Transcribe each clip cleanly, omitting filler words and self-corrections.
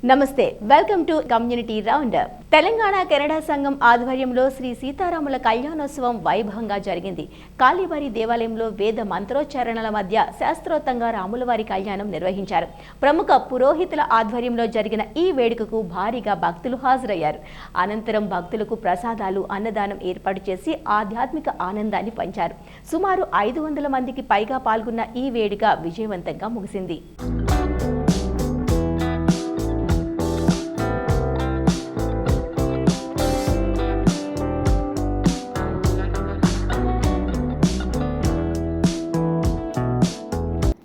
నమస్తే welcome to community round. Telangana Canada సంఘం ఆధ్వర్యంలో శ్రీ సీతారాముల కళ్యాణోత్సవం వైభవంగా జరిగింది. కాళీవారి దేవాలయంలో వేద మంత్రోచ్చారణల మధ్య శాస్త్రోక్తంగా రాములవారి కళ్యాణం నిర్వహించారు. ప్రముఖ పురోహితుల ఆధ్వర్యంలో జరిగిన ఈ వేడుకకు భారీగా భక్తులు హాజరయ్యారు. అనంతరం భక్తులకు ప్రసాదాలు, అన్నదానం ఏర్పాటు చేసి ఆధ్యాత్మిక ఆనందాన్ని పంచారు. సుమారు 500 మందికి పైగా పాల్గొన్న ఈ వేడుక విజయవంతంగా ముగిసింది.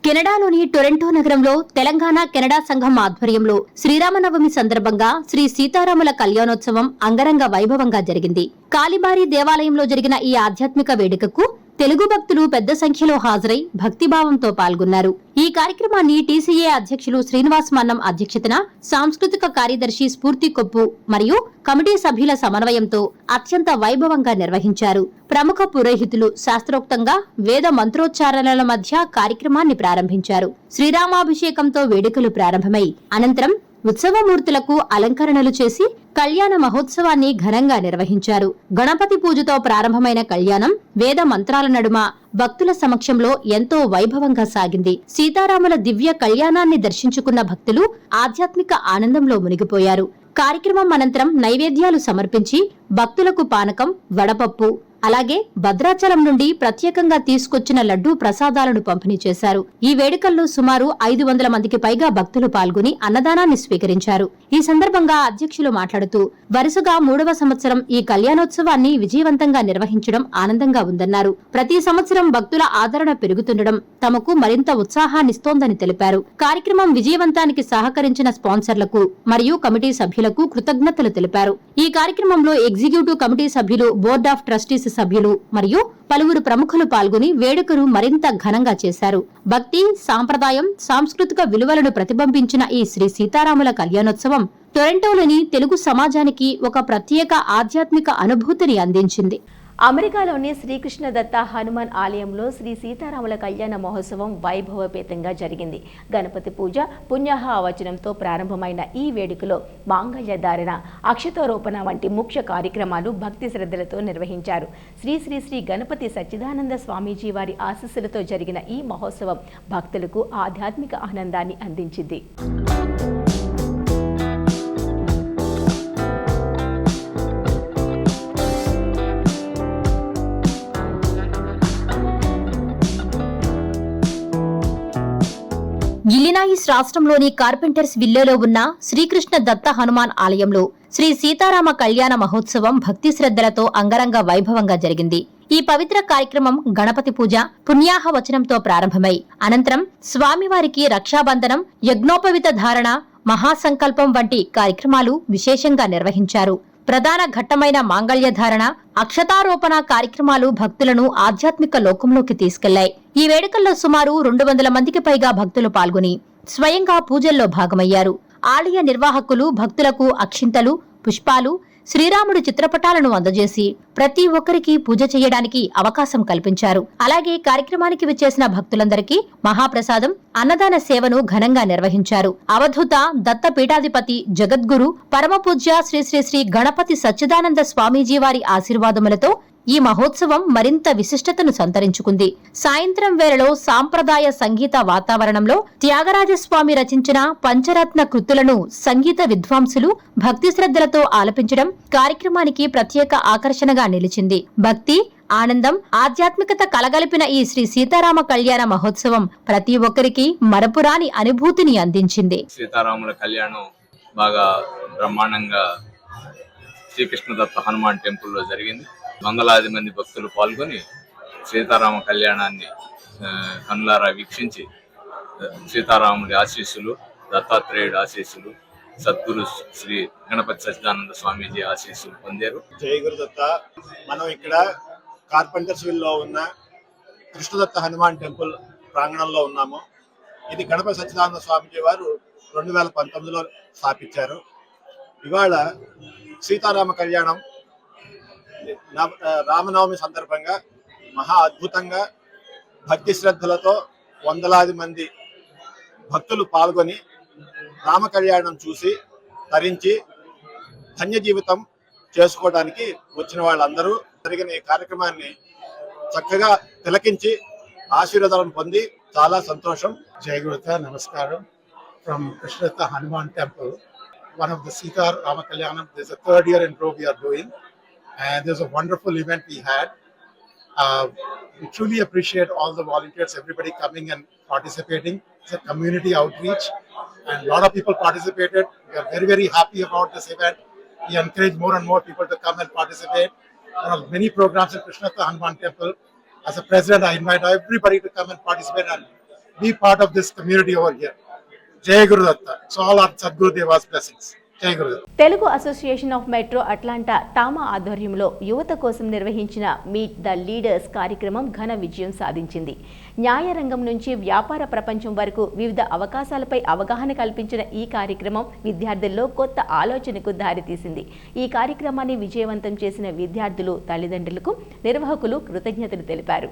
కెనడాలోని టొరంటో నగరంలో తెలంగాణ కెనడా సంఘం ఆధ్వర్యంలో శ్రీరామనవమి సందర్భంగా శ్రీ సీతారాముల కళ్యాణోత్సవం అంగరంగ వైభవంగా జరిగింది. కాళీబారి దేవాలయంలో జరిగిన ఈ ఆధ్యాత్మిక వేడుకకు తెలుగు భక్తులు పెద్ద సంఖ్యలో హాజరై భక్తిభావంతో పాల్గొన్నారు. ఈ కార్యక్రమాన్ని టీసీఏ అధ్యక్షులు శ్రీనివాస్ మన్నం అధ్యక్షతన సాంస్కృతిక కార్యదర్శి స్ఫూర్తి కొప్పు మరియు కమిటీ సభ్యుల సమన్వయంతో అత్యంత వైభవంగా నిర్వహించారు. ప్రముఖ పురోహితులు శాస్త్రోక్తంగా వేద మంత్రోచ్చారణల మధ్య కార్యక్రమాన్ని ప్రారంభించారు. శ్రీరామాభిషేకంతో వేడుకలు ప్రారంభమై అనంతరం ఉత్సవమూర్తులకు అలంకరణలు చేసి కళ్యాణ మహోత్సవాన్ని ఘనంగా నిర్వహించారు. గణపతి పూజతో ప్రారంభమైన కళ్యాణం వేద మంత్రాల నడుమ భక్తుల సమక్షంలో ఎంతో వైభవంగా సాగింది. సీతారాముల దివ్య కళ్యాణాన్ని దర్శించుకున్న భక్తులు ఆధ్యాత్మిక ఆనందంలో మునిగిపోయారు. కార్యక్రమం అనంతరం నైవేద్యాలు సమర్పించి భక్తులకు పానకం, వడపప్పు, అలాగే భద్రాచలం నుండి ప్రత్యేకంగా తీసుకొచ్చిన లడ్డూ ప్రసాదాలను పంపిణీ చేశారు. ఈ వేడుకల్లో సుమారు 500 మందికి పైగా భక్తులు పాల్గొని అన్నదానాన్ని స్వీకరించారు. ఈ సందర్భంగా అధ్యక్షులు మాట్లాడుతూ వరుసగా 3వ సంవత్సరం ఈ కళ్యాణోత్సవాన్ని విజయవంతంగా నిర్వహించడం ఆనందంగా ఉందన్నారు. ప్రతి సంవత్సరం భక్తుల ఆదరణ పెరుగుతుండడం తమకు మరింత ఉత్సాహాన్నిస్తోందని తెలిపారు. కార్యక్రమం విజయవంతానికి సహకరించిన స్పాన్సర్లకు మరియు కమిటీ సభ్యులకు కృతజ్ఞతలు తెలిపారు. ఈ కార్యక్రమంలో ఎగ్జిక్యూటివ్ కమిటీ సభ్యులు, బోర్డ్ ఆఫ్ ట్రస్టీస్ సభ్యులు మరియు పలువురు ప్రముఖులు పాల్గొని వేడుకను మరింత ఘనంగా చేశారు. భక్తి, సాంప్రదాయం, సాంస్కృతిక విలువలను ప్రతిబింబించిన ఈ శ్రీ సీతారాముల కళ్యాణోత్సవం టొరంటోలోని తెలుగు సమాజానికి ఒక ప్రత్యేక ఆధ్యాత్మిక అనుభూతిని అందించింది. అమెరికాలోని శ్రీకృష్ణ దత్త హనుమాన్ ఆలయంలో శ్రీ సీతారాముల కళ్యాణ మహోత్సవం వైభవపేతంగా జరిగింది. గణపతి పూజ, పుణ్యాహవచనంతో ప్రారంభమైన ఈ వేడుకలో మాంగళ్య ధారణ, అక్షతారోపణ వంటి ముఖ్య కార్యక్రమాలు భక్తి శ్రద్ధలతో నిర్వహించారు. శ్రీ శ్రీ శ్రీ గణపతి సచ్చిదానంద స్వామీజీ వారి ఆశీస్సులతో జరిగిన ఈ మహోత్సవం భక్తులకు ఆధ్యాత్మిక ఆనందాన్ని అందించింది. ఇలినాయిస్ రాష్ట్రంలోని కార్పెంటర్స్ విల్లేలో ఉన్న శ్రీకృష్ణ దత్త హనుమాన్ ఆలయంలో శ్రీ సీతారామ కళ్యాణ మహోత్సవం భక్తి శ్రద్ధలతో అంగరంగ వైభవంగా జరిగింది. ఈ పవిత్ర కార్యక్రమం గణపతి పూజ, పుణ్యాహవచనంతో ప్రారంభమై అనంతరం స్వామివారికి రక్షాబంధనం, యజ్ఞోపవిత ధారణ, మహాసంకల్పం వంటి కార్యక్రమాలు విశేషంగా నిర్వహించారు. ప్రధాన ఘట్టమైన మాంగళ్య ధారణ, అక్షతారోపణ కార్యక్రమాలు భక్తులను ఆధ్యాత్మిక లోకంలోకి తీసుకెళ్లాయి. ఈ వేడుకల్లో సుమారు 200 మందికి పైగా భక్తులు పాల్గొని స్వయంగా పూజల్లో భాగమయ్యారు. ఆలయ నిర్వాహకులు భక్తులకు అక్షింతలు, పుష్పాలు, శ్రీరాముడి చిత్రపటాలను అందజేసి ప్రతి ఒక్కరికి పూజ చేయడానికి అవకాశం కల్పించారు. అలాగే కార్యక్రమానికి విచ్చేసిన భక్తులందరికీ మహాప్రసాదం, అన్నదాన సేవను ఘనంగా నిర్వహించారు. అవధూత దత్త పీఠాధిపతి జగద్గురు పరమపూజ్య శ్రీ శ్రీ శ్రీ గణపతి సచ్చిదానంద స్వామీజీ వారి ఆశీర్వాదములతో ఈ మహోత్సవం మరింత విశిష్టతను సంతరించుకుంది. సాయంత్రం వేళలో సాంప్రదాయ సంగీత వాతావరణంలో త్యాగరాజస్వామి రచించిన పంచరత్న కృతులను సంగీత విద్వాంసులు భక్తి శ్రద్ధలతో ఆలపించడం కార్యక్రమానికి ప్రత్యేక ఆకర్షణగా నిలిచింది. భక్తి, ఆనందం, ఆధ్యాత్మికత కలగలిపిన ఈ శ్రీ సీతారామ కళ్యాణ మహోత్సవం ప్రతి ఒక్కరికి మరపురాని అనుభూతిని అందించింది. సీతారాముల కళ్యాణం బాగా బ్రహ్మాండంగా శ్రీకృష్ణ దత్త హనుమాన్ టెంపుల్లో జరిగింది. వందలాది మంది భక్తులు పాల్గొని సీతారామ కళ్యాణాన్ని కనులారా వీక్షించి సీతారాముడి ఆశీస్సులు, దత్తాత్రేయుడి ఆశీస్సులు, సద్గురు శ్రీ గణపతి సచ్చిదానంద స్వామీజీ ఆశీస్సులు పొందారు. జై గురుదత్త. మనం ఇక్కడ కార్పెంటర్స్ విల్లో ఉన్న కృష్ణదత్త హనుమాన్ టెంపుల్ ప్రాంగణంలో ఉన్నాము. ఇది గణపతి సచ్చిదానంద స్వామీజీ వారు 2019లో స్థాపించారు. ఇవాళ సీతారామ కళ్యాణం రామనవమి సందర్భంగా మహా అద్భుతంగా భక్తి శ్రద్ధలతో వందలాది మంది భక్తులు పాల్గొని రామ కళ్యాణం చూసి తరించి ధన్య జీవితం చేసుకోవడానికి వచ్చిన వాళ్ళందరూ జరిగిన ఈ కార్యక్రమాన్ని చక్కగా తిలకించి ఆశీర్వాదాలను పొంది చాలా సంతోషం. Jai Gurutha, Namaskaram from Krishnadatta Hanuman Temple, one of the Sita Rama Kalyanam. This is the third year in row we are doing, and there's a wonderful event we had. We truly appreciate all the volunteers, everybody coming and participating. It's a community outreach, and a lot of people participated. We are very, very happy about this event. We encourage more and more people to come and participate. There are many programs in Krishnadatta Hanuman Temple. As a president, I invite everybody to come and participate and be part of this community over here. Jai Gurudatta. It's all our Sadguru Deva's blessings. Jai Gurudatta. Telugu association of metro Atlanta TAMA ఆధ్వర్యంలో యువత కోసం నిర్వహించిన meet the leaders కార్యక్రమం ఘన విజయం సాధించింది. న్యాయ రంగం నుంచి వ్యాపార ప్రపంచం వరకు వివిధ అవకాశాలపై అవగాహన కల్పించిన ఈ కార్యక్రమం విద్యార్థుల్లో కొత్త ఆలోచనకు దారితీసింది. ఈ కార్యక్రమాన్ని విజయవంతం చేసిన విద్యార్థులు, తల్లిదండ్రులకు, నిర్వాహకులు కృతజ్ఞతలు తెలిపారు.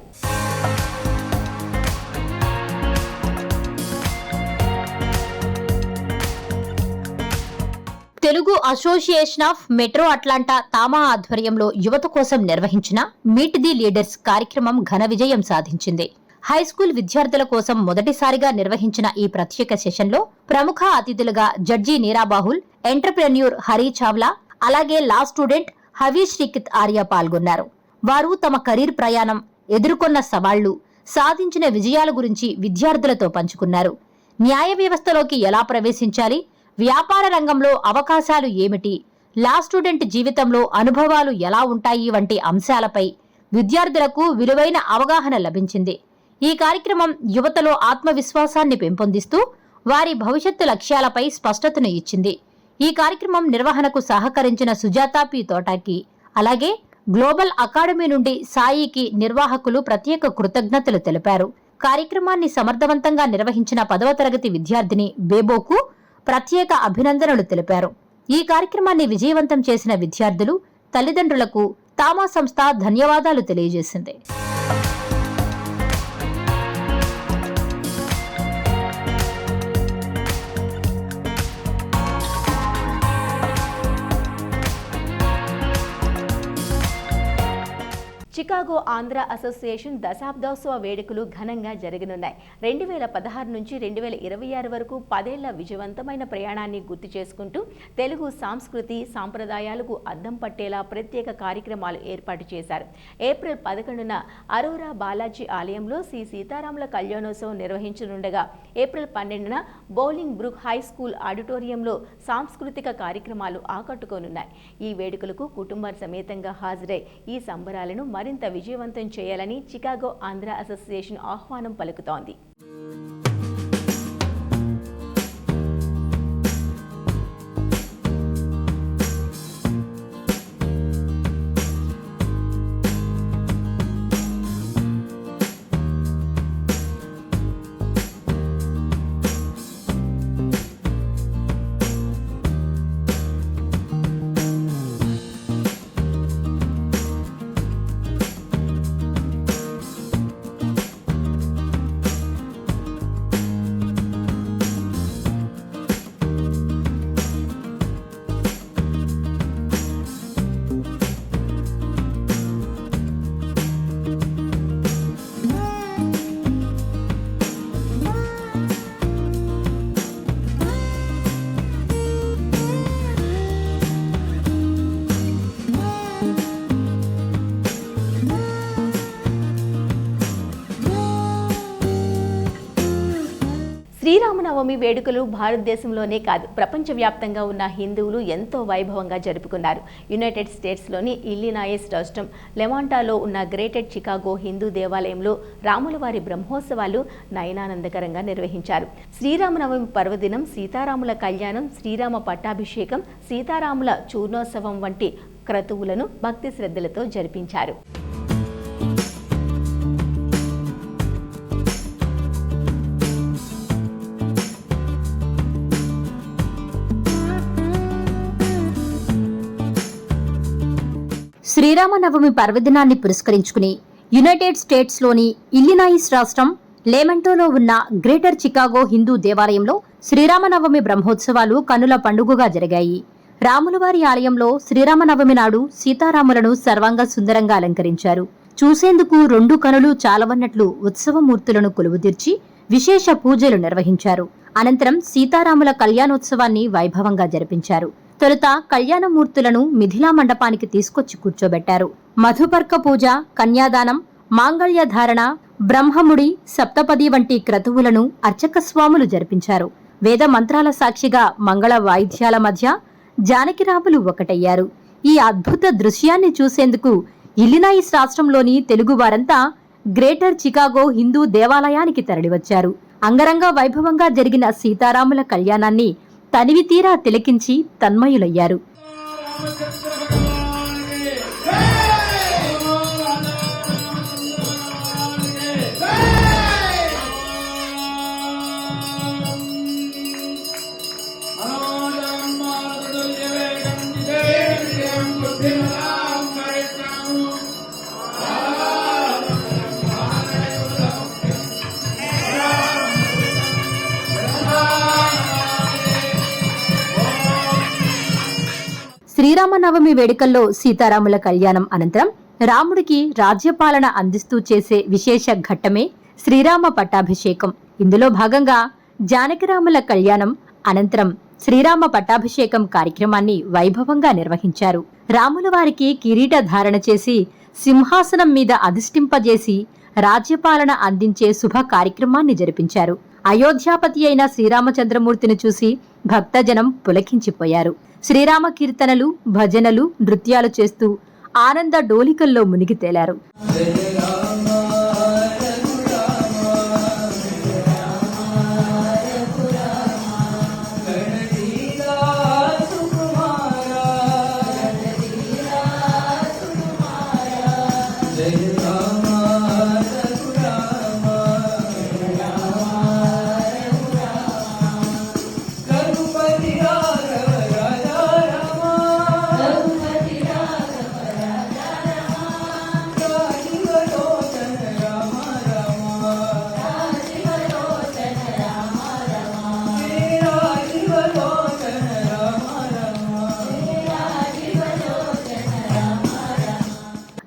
Telugu association of metro Atlanta TAMA ఆధ్వర్యంలో యువత కోసం నిర్వహించిన మీట్ ది లీడర్స్ కార్యక్రమం ఘన విజయం సాధించింది. హైస్కూల్ విద్యార్థుల కోసం మొదటిసారిగా నిర్వహించిన ఈ ప్రత్యేక సెషన్లో ప్రముఖ అతిథులుగా జడ్జి నీరా బాహుల్, ఎంటర్ప్రెన్యూర్ హరి చావ్లా, అలాగే లా స్టూడెంట్ హవీష్ శ్రీకిత్ ఆర్య పాల్గొన్నారు. వారు తమ కెరీర్ ప్రయాణం, ఎదుర్కొన్న సవాళ్లు, సాధించిన విజయాల గురించి విద్యార్థులతో పంచుకున్నారు. న్యాయ వ్యవస్థలోకి ఎలా ప్రవేశించాలి, వ్యాపార రంగంలో అవకాశాలు ఏమిటి, లా స్టూడెంట్ జీవితంలో అనుభవాలు ఎలా ఉంటాయి వంటి అంశాలపై విద్యార్థులకు విలువైన అవగాహన లభించింది. ఈ కార్యక్రమం యువతలో ఆత్మవిశ్వాసాన్ని పెంపొందిస్తూ వారి భవిష్యత్తు లక్ష్యాలపై స్పష్టతను ఇచ్చింది. ఈ కార్యక్రమం నిర్వహణకు సహకరించిన సుజాత పి తోటాకి, అలాగే గ్లోబల్ అకాడమీ నుండి సాయికి నిర్వాహకులు ప్రత్యేక కృతజ్ఞతలు తెలిపారు. కార్యక్రమాన్ని సమర్థవంతంగా నిర్వహించిన 10వ తరగతి విద్యార్థిని బేబోకు ప్రత్యేక అభినందనలు తెలిపారు. ఈ కార్యక్రమాన్ని విజయవంతం చేసిన విద్యార్థులు, తల్లిదండ్రులకు తామా సంస్థ ధన్యవాదాలు తెలియజేసింది. చికాగో ఆంధ్ర అసోసియేషన్ దశాబ్దోత్సవ వేడుకలు ఘనంగా జరగనున్నాయి. 2016 నుంచి 2026 వరకు 10 ఏళ్ల విజయవంతమైన ప్రయాణాన్ని గుర్తు చేసుకుంటూ తెలుగు సంస్కృతి సాంప్రదాయాలకు అద్దం పట్టేలా ప్రత్యేక కార్యక్రమాలు ఏర్పాటు చేశారు. ఏప్రిల్ 11న అరోరా బాలాజీ ఆలయంలో శ్రీ సీతారాముల కళ్యాణోత్సవం నిర్వహించనుండగా ఏప్రిల్ 12న బౌలింగ్ బ్రూక్ హై స్కూల్ ఆడిటోరియంలో సాంస్కృతిక కార్యక్రమాలు ఆకట్టుకోనున్నాయి. ఈ వేడుకలకు కుటుంబ సమేతంగా హాజరై ఈ సంబరాలను మరింత విజయవంతం చేయాలని చికాగో ఆంధ్ర అసోసియేషన్ ఆహ్వానం పలుకుతోంది. శ్రీరామనవమి వేడుకలు భారతదేశంలోనే కాదు ప్రపంచవ్యాప్తంగా ఉన్న హిందువులు ఎంతో వైభవంగా జరుపుకున్నారు. యునైటెడ్ స్టేట్స్లోని ఇల్లినాయిస్ రాష్ట్రం లెవాంటాలో ఉన్న గ్రేటర్ చికాగో హిందూ దేవాలయంలో రాములవారి బ్రహ్మోత్సవాలు నయనానందకరంగా నిర్వహించారు. శ్రీరామనవమి పర్వదినం సీతారాముల కళ్యాణం, శ్రీరామ పట్టాభిషేకం, సీతారాముల చూర్ణోత్సవం వంటి క్రతువులను భక్తి శ్రద్ధలతో జరిపించారు. శ్రీరామనవమి పర్వదినాన్ని పురస్కరించుకుని యునైటెడ్ స్టేట్స్లోని ఇల్లినాయిస్ రాష్ట్రం లేమంటోలో ఉన్న గ్రేటర్ చికాగో హిందూ దేవాలయంలో శ్రీరామనవమి బ్రహ్మోత్సవాలు కన్నుల పండుగగా జరిగాయి. రాములవారి ఆలయంలో శ్రీరామనవమి నాడు సీతారాములను సర్వాంగ సుందరంగా అలంకరించారు. చూసేందుకు 2 కనులు చాలవన్నట్లు ఉత్సవమూర్తులను కొలువుదీర్చి విశేష పూజలు నిర్వహించారు. అనంతరం సీతారాముల కళ్యాణోత్సవాన్ని వైభవంగా జరిపించారు. తొలుత కళ్యాణమూర్తులను మిథిలా మండపానికి తీసుకొచ్చి కూర్చోబెట్టారు. మధుపర్క పూజ, కన్యాదానం, మాంగళ్య ధారణ, బ్రహ్మముడి, సప్తపది వంటి క్రతువులను అర్చక స్వాములు జరిపించారు. వేద మంత్రాల సాక్షిగా మంగళ వాయిద్యాల మధ్య జానకిరాములు ఒకటయ్యారు. ఈ అద్భుత దృశ్యాన్ని చూసేందుకు ఇల్లినాయిస్ రాష్ట్రంలోని తెలుగు వారంతా గ్రేటర్ చికాగో హిందూ దేవాలయానికి తరలివచ్చారు. అంగరంగ వైభవంగా జరిగిన సీతారాముల కళ్యాణాన్ని తనివి తీరా తిలకించి తన్మయులయ్యారు. శ్రీరామనవమి వేడుకల్లో సీతారాముల కళ్యాణం అనంతరం రాముడికి రాజ్యపాలన అందిస్తూ చేసే విశేష ఘట్టమే శ్రీరామ పట్టాభిషేకం. ఇందులో భాగంగా జానకిరాముల కళ్యాణం అనంతరం శ్రీరామ పట్టాభిషేకం కార్యక్రమాన్ని వైభవంగా నిర్వహించారు. రాముల వారికి కిరీట ధారణ చేసి సింహాసనం మీద అధిష్ఠింపజేసి రాజ్యపాలన అందించే శుభ కార్యక్రమాన్ని జరిపించారు. అయోధ్యాపతి అయిన శ్రీరామచంద్రమూర్తిని చూసి భక్తజనం పులకించిపోయారు. శ్రీరామ కీర్తనలు, భజనలు, నృత్యాలు చేస్తూ ఆనంద డోలికల్లో మునిగి తేలారు.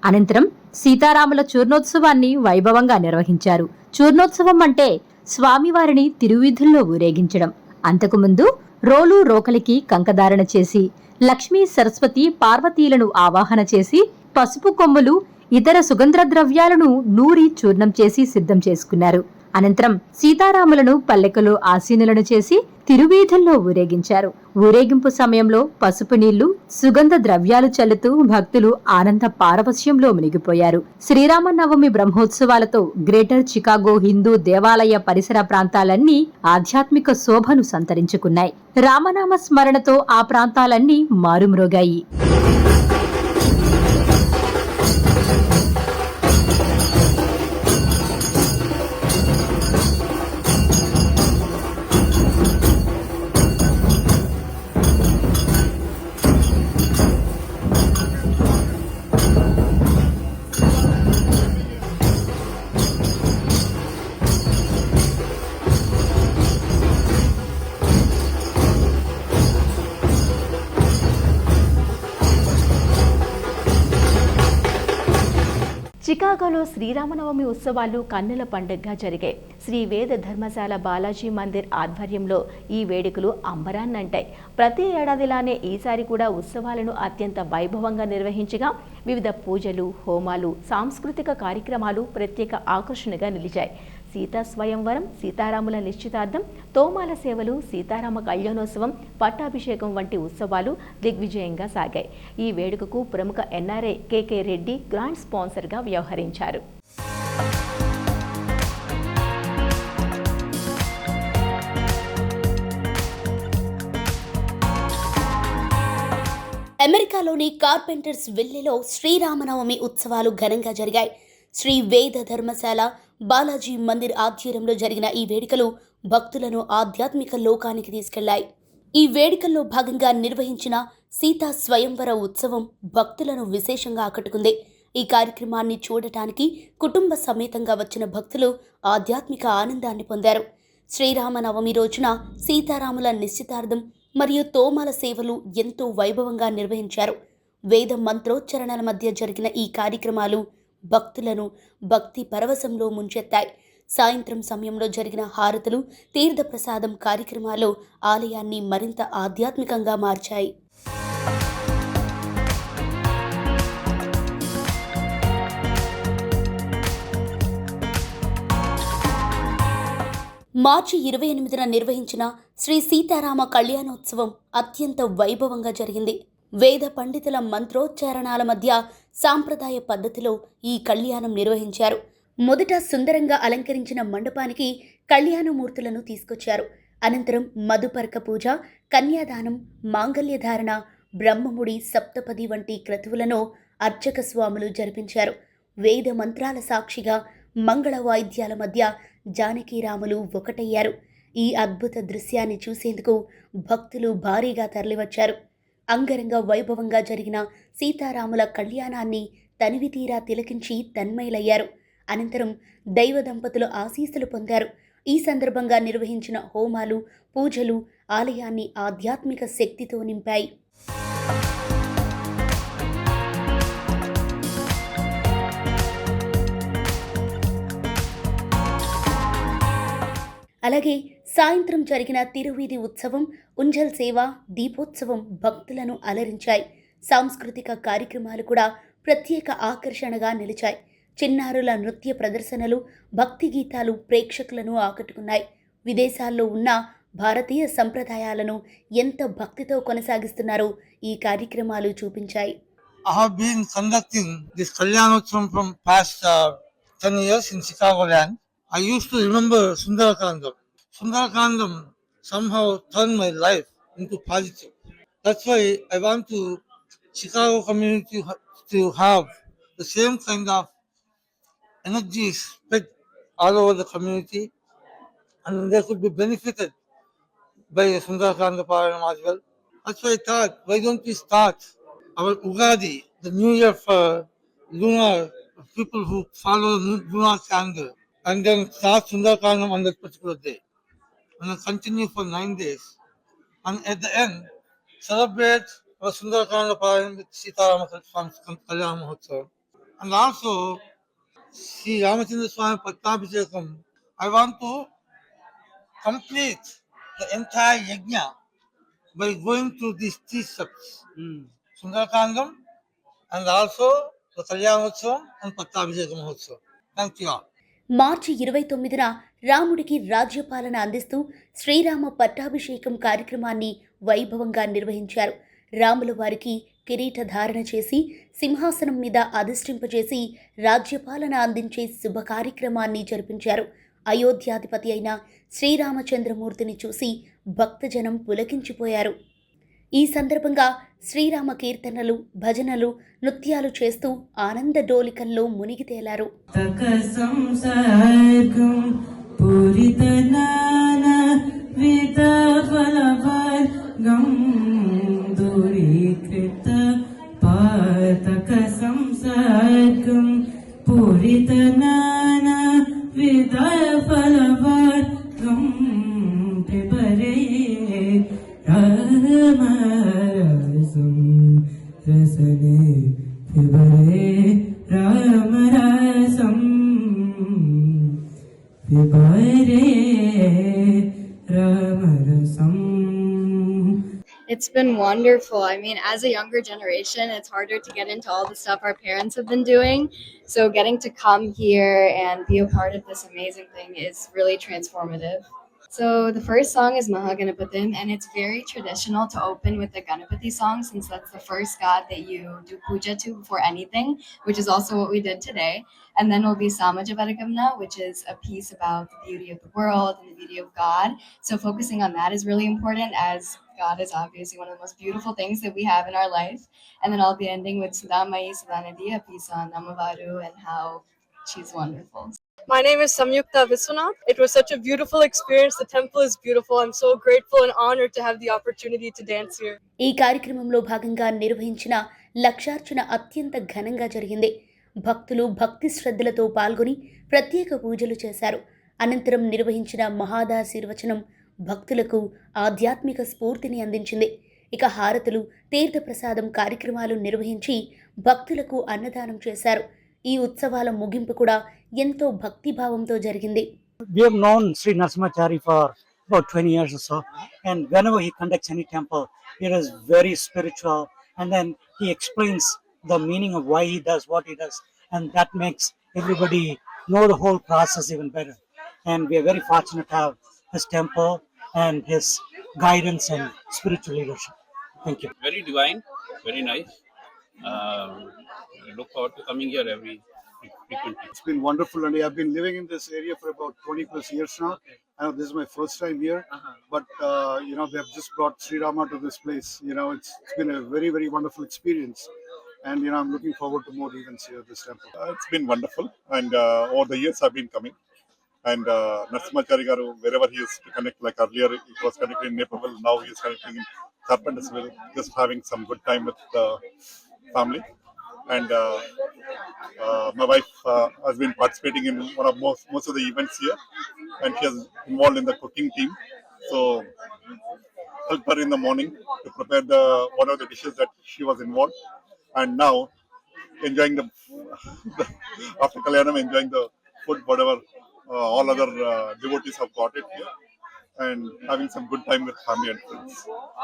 అనంతరం సీతారాముల చూర్ణోత్సవాన్ని వైభవంగా నిర్వహించారు. చూర్ణోత్సవం అంటే స్వామివారిని తిరువీధుల్లో ఊరేగించడం. అంతకుముందు రోలు రోకలికి కంకధారణ చేసి లక్ష్మీ, సరస్వతి, పార్వతీలను ఆవాహన చేసి పసుపు కొమ్ములు, ఇతర సుగంధ ద్రవ్యాలను నూరి చూర్ణం చేసి సిద్ధం చేసుకున్నారు. అనంతరం సీతారాములను పల్లెకలో ఆసీనులను చేసి తిరువీధుల్లో ఊరేగించారు. ఊరేగింపు సమయంలో పసుపు నీళ్లు, సుగంధ ద్రవ్యాలు చల్లుతూ భక్తులు ఆనంద పారవస్యంలో మునిగిపోయారు. శ్రీరామనవమి బ్రహ్మోత్సవాలతో గ్రేటర్ చికాగో హిందూ దేవాలయ పరిసర ప్రాంతాలన్నీ ఆధ్యాత్మిక శోభను సంతరించుకున్నాయి. రామనామ స్మరణతో ఆ ప్రాంతాలన్నీ మారుమ్రోగాయి. చికాగోలో శ్రీరామనవమి ఉత్సవాలు కన్నుల పండుగగా జరిగాయి. శ్రీ వేద ధర్మశాల బాలాజీ మందిర్ ఆధ్వర్యంలో ఈ వేడుకలు అంబరాన్నంటాయి. ప్రతి ఏడాదిలానే ఈసారి కూడా ఉత్సవాలను అత్యంత వైభవంగా నిర్వహించగా వివిధ పూజలు, హోమాలు, సాంస్కృతిక కార్యక్రమాలు ప్రత్యేక ఆకర్షణగా నిలిచాయి. సీతా స్వయంవరం, సీతారాముల నిశ్చితార్థం, తోమాల సేవలు, సీతారామ కళ్యాణోత్సవం, పట్టాభిషేకం వంటి ఉత్సవాలు దిగ్విజయంగా సాగాయి. ఈ వేడుకకు ప్రముఖ ఎన్ఆర్ఐ కేకే రెడ్డి గ్రాండ్ స్పాన్సర్గా వ్యవహరించారు. అమెరికాలోని కార్పెంటర్స్ విల్లేలో శ్రీరామనవమి ఉత్సవాలు ఘనంగా జరిగాయి. శ్రీ వేద ధర్మశాల బాలాజీ మందిర్ ఆధ్వర్యంలో జరిగిన ఈ వేడుకలు భక్తులను ఆధ్యాత్మిక లోకానికి తీసుకెళ్లాయి. ఈ వేడుకల్లో భాగంగా నిర్వహించిన సీతా స్వయంవర ఉత్సవం భక్తులను విశేషంగా ఆకట్టుకుంది. ఈ కార్యక్రమాన్ని చూడటానికి కుటుంబ సమేతంగా వచ్చిన భక్తులు ఆధ్యాత్మిక ఆనందాన్ని పొందారు. శ్రీరామనవమి రోజున సీతారాముల నిశ్చితార్థం మరియు తోమాల సేవలు ఎంతో వైభవంగా నిర్వహించారు. వేద మంత్రోచ్చరణల మధ్య జరిగిన ఈ కార్యక్రమాలు భక్తులను భక్తి పరవశంలో ముంచెత్తాయి. సాయంత్రం సమయంలో జరిగిన హారతులు, తీర్థప్రసాదం కార్యక్రమాలు ఆలయాన్ని మరింత ఆధ్యాత్మికంగా మార్చాయి. మార్చి 28న నిర్వహించిన శ్రీ సీతారామ కళ్యాణోత్సవం అత్యంత వైభవంగా జరిగింది. వేద పండితుల మంత్రోచ్చారణాల మధ్య సాంప్రదాయ పద్ధతిలో ఈ కళ్యాణం నిర్వహించారు. మొదట సుందరంగా అలంకరించిన మండపానికి కళ్యాణమూర్తులను తీసుకొచ్చారు. అనంతరం మధుపర్క పూజ, కన్యాదానం, మాంగళ్యధారణ, బ్రహ్మముడి, సప్తపది వంటి క్రతువులను అర్చక స్వాములు జరిపించారు. వేద మంత్రాల సాక్షిగా మంగళ వాయిద్యాల మధ్య జానకీరాములు ఒకటయ్యారు. ఈ అద్భుత దృశ్యాన్ని చూసేందుకు భక్తులు భారీగా తరలివచ్చారు. అంగరంగ వైభవంగా జరిగిన సీతారాముల కళ్యాణాన్ని తనివితీరా తిలకించి తన్మయులయ్యారు. అనంతరం దైవ దంపతులు ఆశీస్సులు పొందారు. ఈ సందర్భంగా నిర్వహించిన హోమాలు, పూజలు ఆలయాన్ని ఆధ్యాత్మిక శక్తితో నింపాయి. అలాగే సాయంత్రం జరిగిన తిరువీధి ఉత్సవం, ఉంజల్ సేవ, దీపోత్సవం భక్తులను అలరించాయి. సాంస్కృతిక కార్యక్రమాలు కూడా ప్రత్యేక ఆకర్షణగా నిలిచాయి. చిన్నారుల నృత్య ప్రదర్శనలు, భక్తి గీతాలు ప్రేక్షకులను ఆకట్టుకున్నాయి. విదేశాల్లో ఉన్న భారతీయ సంప్రదాయాలను ఎంత భక్తితో కొనసాగిస్తున్నారో ఈ కార్యక్రమాలు చూపించాయి. I have been conducting this Kalyanotsavam from past 10 years in Chicagoland. I used to remember Sundarakandam. Sundarakandam somehow turned my life into positive. That's why I want to Chicago community to have the same kind of energy spread all over the community, and they could be benefited by the Sundarakanda Paranam as well. That's why I thought, why don't we start our Ugadi, the new year for lunar people who follow lunar calendar, and then start Sundarakandam on that particular day, and then continue for 9 days, and at the end celebrate our Sundarakanda Paranam with Sitarama Kalyana Mahotsavam. And also Sri Ramachandra Swami Pattabhisekam. I want to complete the entire yajna by going through these 3 steps. Sundarakandam and also the Kalyanotsavam and Pattabhisekam Mahotsavam. Thank you all. మార్చి 29న రాముడికి రాజ్యపాలన అందిస్తూ శ్రీరామ పట్టాభిషేకం కార్యక్రమాన్ని వైభవంగా నిర్వహించారు. రాముల వారికి కిరీట ధారణ చేసి సింహాసనం మీద అధిష్ఠింపజేసి రాజ్యపాలన అందించే శుభ కార్యక్రమాన్ని జరిపించారు. అయోధ్యాధిపతి అయిన శ్రీరామచంద్రమూర్తిని చూసి భక్తజనం పులకించిపోయారు. ఈ సందర్భంగా శ్రీరామ కీర్తనలు, భజనలు, నృత్యాలు చేస్తూ ఆనంద డోలికల్లో మునిగి తేలారు. It's been wonderful. I mean, as a younger generation, it's harder to get into all the stuff our parents have been doing. So getting to come here and be a part of this amazing thing is really transformative. So the first song is Mahaganapathim, and it's very traditional to open with the Ganapati song, since that's the first god that you do puja to before anything, which is also what we did today. And then will be Samajavadagamna, which is a piece about the beauty of the world and the beauty of God. So focusing on that is really important, as God is obviously one of the most beautiful things that we have in our life. And then I'll be ending with Sudamai Sudanadi, a piece on Namavaru and how she's wonderful. My name is Samyukta Viswanath. It was such a beautiful experience. The temple is beautiful. I'm so grateful and honored to have the opportunity to dance here. ఈ కార్యక్రమంలో భాగంగా నిర్వహించిన లక్షార్చన అత్యంత ఘనంగా జరిగింది. భక్తులు భక్తి శ్రద్ధలతో పాల్గొని ప్రత్యేక పూజలు చేశారు. అనంతరం నిర్వహించిన మహాదాశీర్వచనం భక్తులకు ఆధ్యాత్మిక స్ఫూర్తిని అందించింది. ఇక హారతులు, తీర్థప్రసాదం కార్యక్రమాలు నిర్వహించి భక్తులకు అన్నదానం చేశారు. ఈ ఉత్సవాల ముగింపు కూడా ఎంతో భక్తిభావంతో జరిగింది. We have known Sri Narasimhachari for about 20 years or so, and whenever he conducts any temple, it is very spiritual, and then he explains the meaning of why he does what he does, and that makes everybody know the whole process even better. And we are very fortunate to have his temple and his guidance and spiritual leadership. Thank you. Very divine, very nice. I look forward to coming here every frequently. It's been wonderful, and I've been living in this area for about 20 plus years now. I know this is my first time here, but they have just brought Sri Rama to this place. It's been a very, very wonderful experience, and I'm looking forward to more events here at this temple. It's been wonderful, and over the years I've been coming. And Narasimhachari Garu, wherever he used to connect, like earlier it was connected in Naperville, now he is connecting in Carpentersville, just having some good time with the family. And my wife has been participating in one of most of the events here, and she is involved in the cooking team. So helped her in the morning to prepare one of the dishes that she was involved, and now enjoying after Kalyanam, enjoying the food, whatever all other devotees have got it here, and having some good time with family and friends.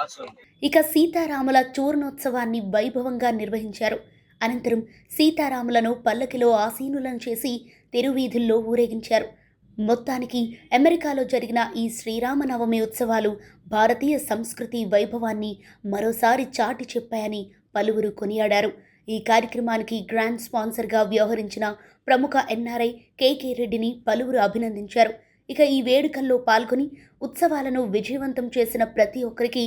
Awesome. ఇక సీతారాముల చూర్ణోత్సవాన్ని వైభవంగా నిర్వహించారు. అనంతరం సీతారాములను పల్లకిలో ఆసీనులను చేసి తెరువీధుల్లో ఊరేగించారు. మొత్తానికి అమెరికాలో జరిగిన ఈ శ్రీరామనవమి ఉత్సవాలు భారతీయ సంస్కృతి వైభవాన్ని మరోసారి చాటి చెప్పాయని పలువురు కొనియాడారు. ఈ కార్యక్రమానికి గ్రాండ్ స్పాన్సర్గా వ్యవహరించిన ప్రముఖ ఎన్ఆర్ఐ కేకే రెడ్డిని పలువురు అభినందించారు. ఇక ఈ వేడుకల్లో పాల్గొని ఉత్సవాలను విజయవంతం చేసిన ప్రతి ఒక్కరికి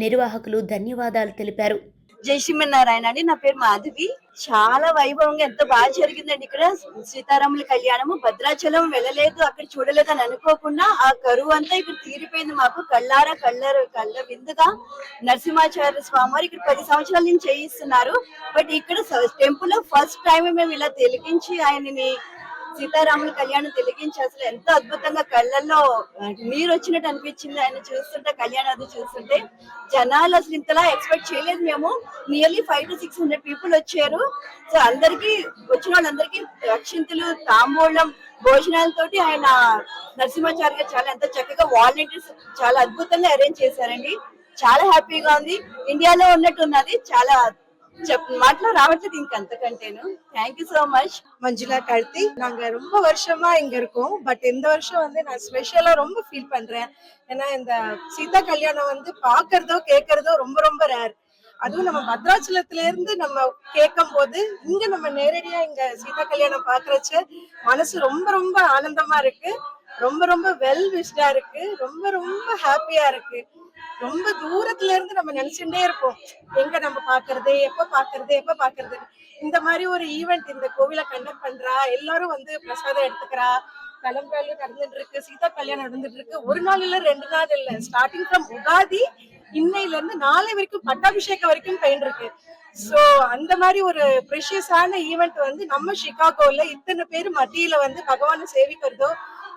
నిర్వాహకులు ధన్యవాదాలు తెలిపారు. జై శ్రీమన్నారాయణ అండి. నా పేరు మాధవి. చాలా వైభవంగా ఎంత బాగా జరిగిందండి. ఇక్కడ సీతారాముల కళ్యాణము. భద్రాచలం వెళ్ళలేదు, అక్కడ చూడలేదు అని అనుకోకుండా ఆ కరువు అంతా ఇక్కడ తీరిపోయింది. మాకు కళ్ళ విందుగా నరసింహాచార్య స్వామి వారు ఇక్కడ 10 సంవత్సరాల నుంచి చేయిస్తున్నారు. బట్ ఇక్కడ టెంపుల్ లో ఫస్ట్ టైం మేము ఇలా తిలకించి ఆయనని సీతారాముల కళ్యాణం తిలకించి అసలు ఎంత అద్భుతంగా కళ్ళల్లో నీరు వచ్చినట్టు అనిపించింది. ఆయన చూస్తుంటే కళ్యాణాది చూస్తుంటే జనాలు అసలు ఇంతలా ఎక్స్పెక్ట్ చేయలేదు. మేము నియర్లీ 500 to 600 పీపుల్ వచ్చారు. సో అందరికి వచ్చిన వాళ్ళందరికీ అక్షింతలు, తాంబూలం, భోజనాలతోటి ఆయన నరసింహాచార్య గారు చాలా ఎంత చక్కగా వాలంటీర్స్ చాలా అద్భుతంగా అరేంజ్ చేశారండి. చాలా హ్యాపీగా ఉంది. ఇండియాలో ఉన్నట్టు ఉన్నది. చాలా மாட்டல ராவட்ல கந்தகண்டேனு. Thank you so much. Manjula Karthi. நாங்க ரொம்ப வருஷமா இங்க இருக்கோம். பட் இந்த வருஷம் வந்து நான் ஸ்பெஷலா ரொம்ப ஃபீல் பண்றேன். ஏன்னா இந்த சீதா கல்யாணம் வந்து பாக்குறதோ கேட்கறதோ ரொம்ப ரொம்ப ரேர். அதுவும் நம்ம பத்ராச்சலத்துல இருந்து நம்ம கேட்கும் போது இங்க நம்ம நேரடியா இங்க சீதா கல்யாணம் பாக்குறச்ச மனசு ரொம்ப ரொம்ப ஆனந்தமா இருக்கு. ரொம்ப ரொம்ப வெல் விஷா இருக்கு. ரொம்ப ரொம்ப ஹாப்பியா இருக்கு. ரொம்ப தூரத்துல இருந்து நம்ம நினைச்சுட்டே இருப்போம், எங்க நம்ம பாக்குறது, எப்ப பாக்குறது. இந்த மாதிரி ஒரு ஈவெண்ட் இந்த கோவில கண்டக்ட் பண்றா, எல்லாரும் வந்து பிரசாதம் எடுத்துக்கிறா, கிளம்புறாள் நடந்துட்டு இருக்கு, சீதா கல்யாணம் நடந்துட்டு இருக்கு. ஒரு நாள் இல்ல 2 நாள் இல்ல, ஸ்டார்டிங் ஃப்ரம் உகாதி இன்னையில இருந்து நாளை வரைக்கும் பட்டாபிஷேகம் வரைக்கும் பயின்று இருக்கு. சோ அந்த மாதிரி ஒரு ப்ரெஷியஸான ஈவெண்ட் வந்து நம்ம சிகாகோல இத்தனை பேர் மத்தியில வந்து பகவானை சேவிக்கிறதோ,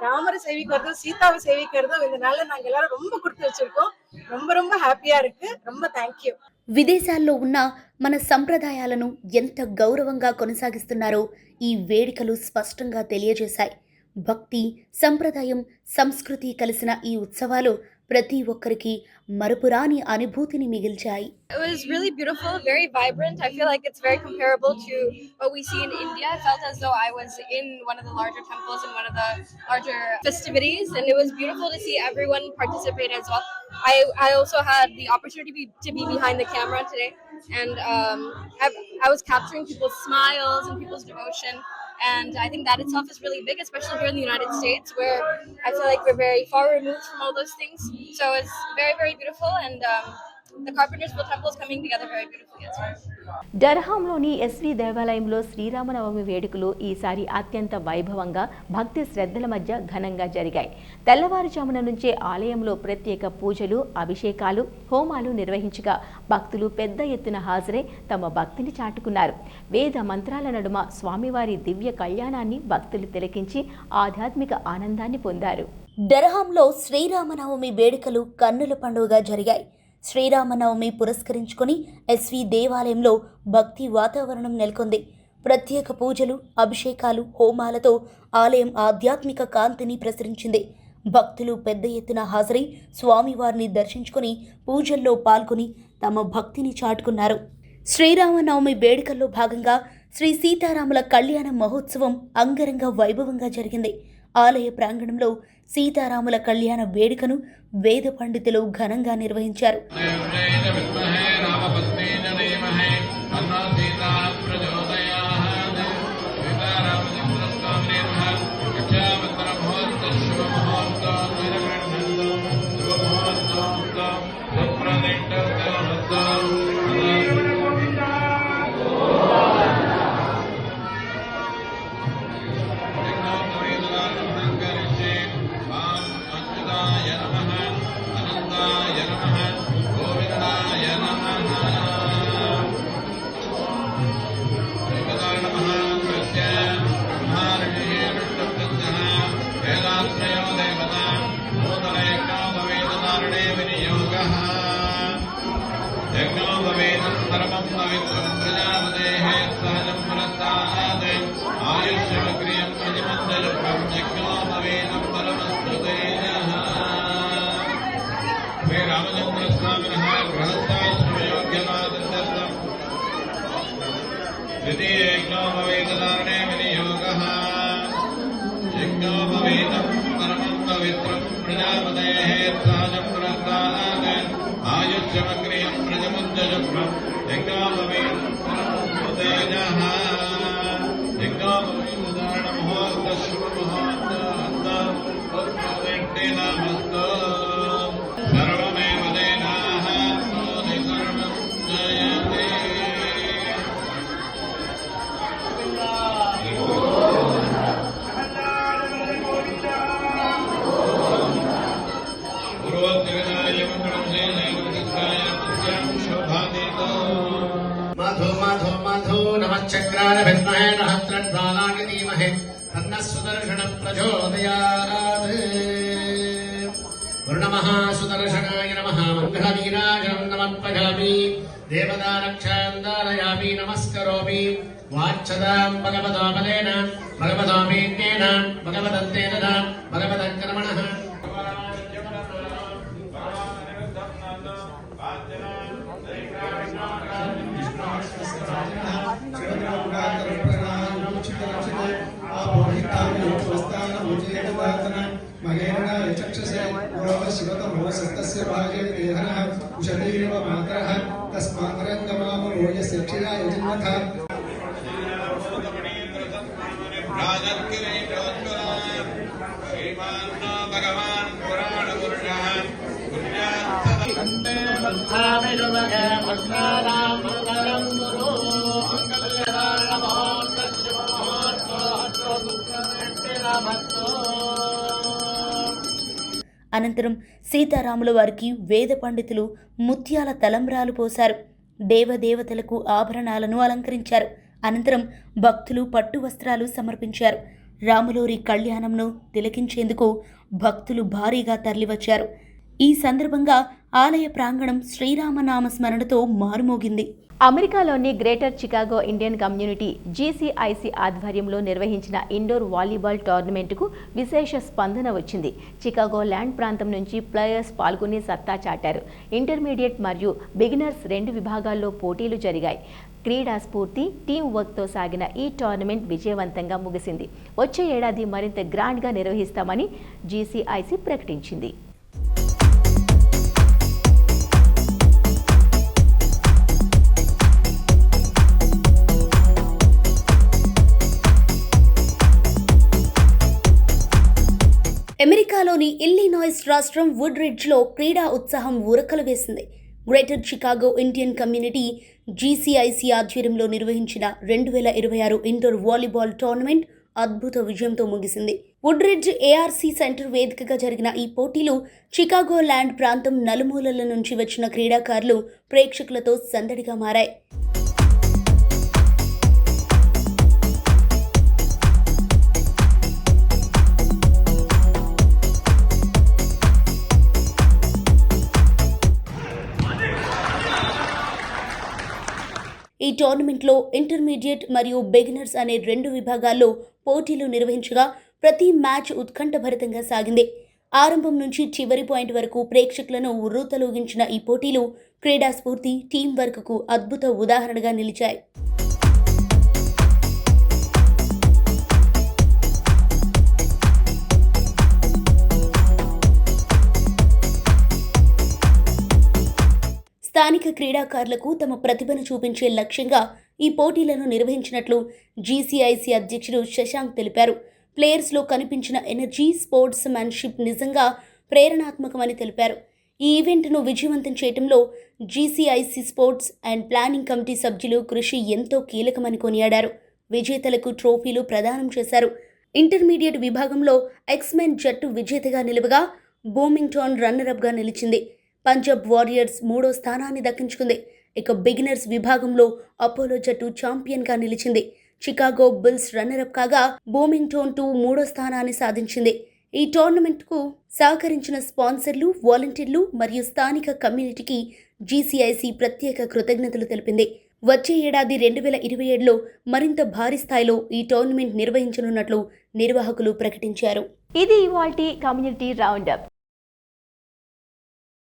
ராமரை சேவிக்கிறதோ, சீதாவை சேவிக்கிறதோ, இதனால நாங்க எல்லாரும் ரொம்ப கொடுத்து வச்சிருக்கோம். ரொம்ப ரொம்ப హ్యాపీగా இருக்கு. ரொம்ப థాంక్యూ. విదేశాల్లో ఉన్న మన సంప్రదాయాలను ఎంత గౌరవంగా కొనసాగిస్తున్నారో ఈ వేడుకలు స్పష్టంగా తెలియజేశాయి. భక్తి, సంప్రదాయం, సంస్కృతి కలిసిన ఈ ఉత్సవాలు ప్రతి ఒక్కరికి మరపురాని అనుభూతిని మిగిల్చాయి. It was really beautiful, very vibrant. I feel like it's very comparable to what we see in India. I felt as though I was in one of the larger temples in one of the larger festivities, and it was beautiful to see everyone participate as well. I also had the opportunity to be behind the camera today, and I was capturing people's smiles and people's devotion. And I think that itself is really big, especially here in the United States, where I feel like we're very far removed from all those things. So it's very, very beautiful, and the Carpenters Wheel Temple is coming together very beautifully as well. డర్హాంలోని SV దేవాలయంలో శ్రీరామనవమి వేడుకలు ఈసారి అత్యంత వైభవంగా భక్తి శ్రద్ధల మధ్య ఘనంగా జరిగాయి. తెల్లవారుజామున నుంచే ఆలయంలో ప్రత్యేక పూజలు, అభిషేకాలు, హోమాలు నిర్వహించగా భక్తులు పెద్ద ఎత్తున హాజరై తమ భక్తిని చాటుకున్నారు. వేద మంత్రాల నడుమ స్వామివారి దివ్య కళ్యాణాన్ని భక్తులు తిలకించి ఆధ్యాత్మిక ఆనందాన్ని పొందారు. డర్హాంలో శ్రీరామనవమి వేడుకలు కన్నుల పండుగగా జరిగాయి. శ్రీరామనవమి పురస్కరించుకొని ఎస్వి దేవాలయంలో భక్తి వాతావరణం నెలకొంది. ప్రత్యేక పూజలు, అభిషేకాలు, హోమాలతో ఆలయం ఆధ్యాత్మిక కాంతిని ప్రసరించింది. భక్తులు పెద్ద ఎత్తున హాజరై స్వామివారిని దర్శించుకొని పూజల్లో పాల్గొని తమ భక్తిని చాటుకున్నారు. శ్రీరామనవమి వేడుకల్లో భాగంగా శ్రీ సీతారాముల కళ్యాణ మహోత్సవం అంగరంగ వైభవంగా జరిగింది. ఆలయ ప్రాంగణంలో సీతారాముల కళ్యాణ వేడుకను వేద పండితులు ఘనంగా నిర్వహించారు. సుదర్శనాయ నమః మంగళవీరాజనం నమత్పజామి దేవదారక్షాందారయామి నమస్కరోమి వాచ్చదాం భగవతో బలేన భగవతో మీన్యేన భగవదంతేన భగవదక్రమణః అనంతరం సీతారాముల వారికి వేద పండితులు ముత్యాల తలంబ్రాలు పోశారు. దేవదేవతలకు ఆభరణాలను అలంకరించారు. అనంతరం భక్తులు పట్టు వస్త్రాలు సమర్పించారు. రాములోరి కళ్యాణంను తిలకించేందుకు భక్తులు భారీగా తరలివచ్చారు. ఈ సందర్భంగా ఆలయ ప్రాంగణం శ్రీరామనామ స్మరణతో మారుమోగింది. అమెరికాలోని గ్రేటర్ చికాగో ఇండియన్ కమ్యూనిటీ జీసీఐసీ ఆధ్వర్యంలో నిర్వహించిన ఇండోర్ వాలీబాల్ టోర్నమెంటుకు విశేష స్పందన వచ్చింది. చికాగో ల్యాండ్ ప్రాంతం నుంచి ప్లేయర్స్ పాల్గొని సత్తా చాటారు. ఇంటర్మీడియట్ మరియు బిగినర్స్ 2 విభాగాల్లో పోటీలు జరిగాయి. క్రీడా స్ఫూర్తి, టీం వర్క్తో సాగిన ఈ టోర్నమెంట్ విజయవంతంగా ముగిసింది. వచ్చే ఏడాది మరింత గ్రాండ్గా నిర్వహిస్తామని జీసీఐసీ ప్రకటించింది. అమెరికాలోని ఇల్లినాయిస్ రాష్ట్రం వుడ్ రిడ్జ్లో క్రీడా ఉత్సాహం ఊరకలు వేసింది. Greater Chicago Indian community GCIC ఆధ్వర్యంలో నిర్వహించిన 2026 ఇండోర్ వాలీబాల్ టోర్నమెంట్ అద్భుత విజయంతో ముగిసింది. వుడ్రిడ్జ్ ARC సెంటర్ వేదికగా జరిగిన ఈ పోటీలు చికాగో ల్యాండ్ ప్రాంతం నలుమూలల నుంచి వచ్చిన క్రీడాకారులు ప్రేక్షకులతో సందడిగా మారాయి. ఈ టోర్నమెంట్లో ఇంటర్మీడియట్ మరియు బిగినర్స్ అనే 2 విభాగాల్లో పోటీలు నిర్వహించగా ప్రతి మ్యాచ్ ఉత్కంఠభరితంగా సాగింది. ఆరంభం నుంచి చివరి పాయింట్ వరకు ప్రేక్షకులను ఉర్రూతలూగించిన ఈ పోటీలు క్రీడా స్ఫూర్తి, టీం వర్క్కు అద్భుత ఉదాహరణగా నిలిచాయి. స్థానిక క్రీడాకారులకు తమ ప్రతిభను చూపించే లక్ష్యంగా ఈ పోటీలను నిర్వహించినట్లు GCIC అధ్యక్షుడు శశాంక్ తెలిపారు. ప్లేయర్స్లో కనిపించిన ఎనర్జీ, స్పోర్ట్స్ మ్యాన్షిప్ నిజంగా ప్రేరణాత్మకమని తెలిపారు. ఈ ఈవెంట్ను విజయవంతం చేయడంలో GCIC sports and planning committee సభ్యులు కృషి ఎంతో కీలకమని కొనియాడారు. విజేతలకు ట్రోఫీలు ప్రదానం చేశారు. ఇంటర్మీడియట్ విభాగంలో ఎక్స్మెన్ జట్టు విజేతగా నిలువగా బూమింగ్టన్ రన్నరప్గా నిలిచింది. పంజాబ్ వారియర్స్ 3వ స్థానాన్ని దక్కించుకుంది. ఇక బిగినర్స్ విభాగంలో అపోలో జట్టు ఛాంపియన్గా నిలిచింది. చికాగో బుల్స్ రన్నరప్ కాగా బూమింగ్టన్ 3వ స్థానాన్ని సాధించింది. ఈ టోర్నమెంట్కు సహకరించిన స్పాన్సర్లు, వాలంటీర్లు మరియు స్థానిక కమ్యూనిటీకి GCIC ప్రత్యేక కృతజ్ఞతలు తెలిపింది. వచ్చే ఏడాది 2027లో మరింత భారీ స్థాయిలో ఈ టోర్నమెంట్ నిర్వహించనున్నట్లు నిర్వాహకులు ప్రకటించారు. ఇది ఇవాల్టి కమ్యూనిటీ రౌండప్.